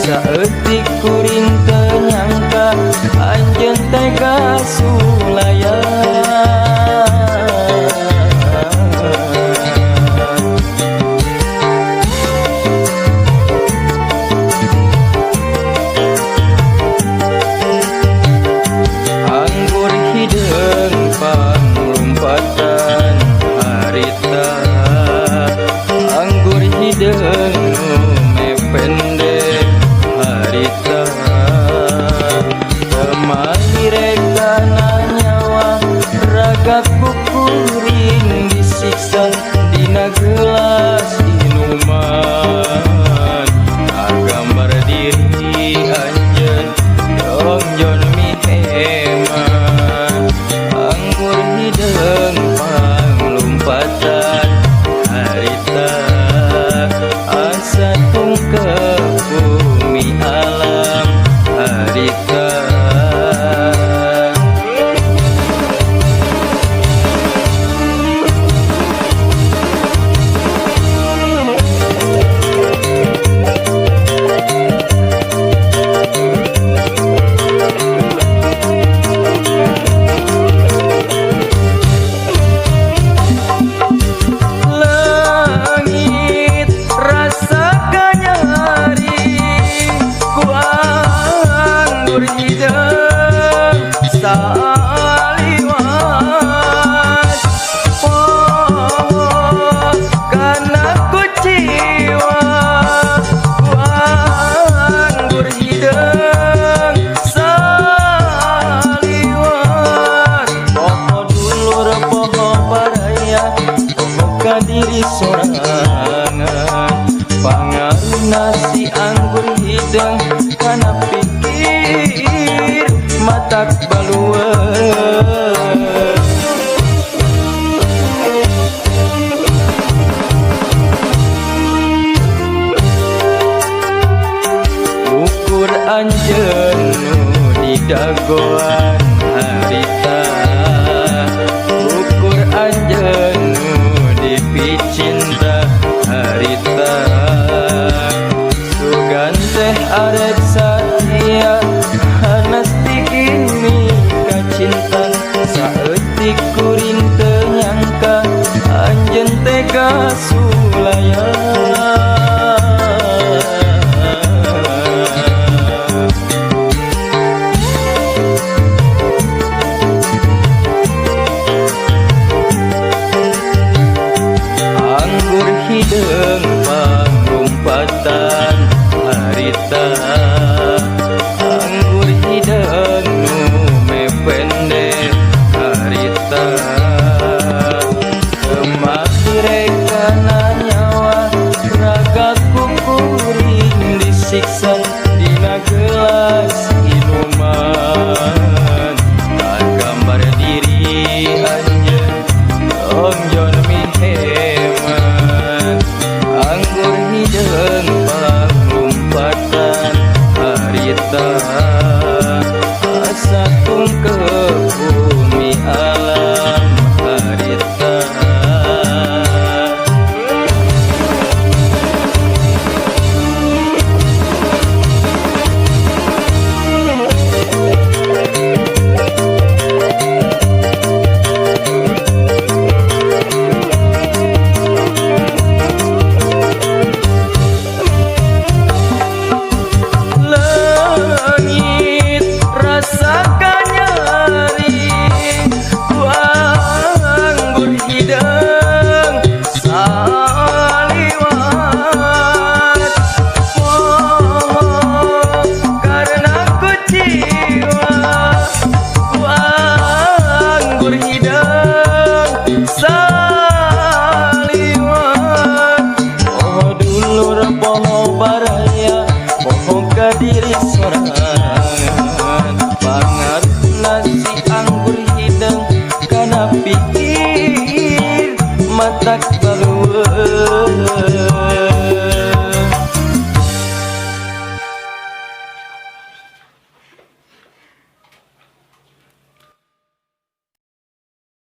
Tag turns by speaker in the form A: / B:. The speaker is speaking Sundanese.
A: saeutik kuring teu nyangka anjeun tega sulaya. Anggur hideung panglompatan harita, anggur hideung nu mepende harita, kemahireka nyawa raga kukuring disiksa dina gelas inuman, agambar diri anjeun dongjon miheman. Anggur hideung panglompatan harita, asa tungkep bumi alam harita. Langit rasakannya hari ku anggur hideung saliwat, oh karena ku jiwa ku anggur hideung saliwat. Poho dulur poho baraya poho kadiri sorangan, pangaruna si anggur hideung kana pikir matak balueun. Ukur anjeun nu didagoan harita, ukur anjeun nu dipicinta harita, sugan teh arek satia hanas tigini kacintan saeutik kuring teu nyangka anjeun tega sulaya. Anggur hideung panglompatan harita, anggur hideung nu mepende harita, kemahireka nyawa raga kukuring disiksa dina gelas inuman, agambar diri anjeun dongjon miheman. Anggur hideung panglompatan harita, asa tungkep bumi alam harita. Langit rasakannya hari ku anggur hideung saliwat, oh karena ku jiwa ku anggur hideung saliwat. Poho dulur poho baraya poho kadiri sorangan, pangaruna si anggur hideung kana pikir matak balueun.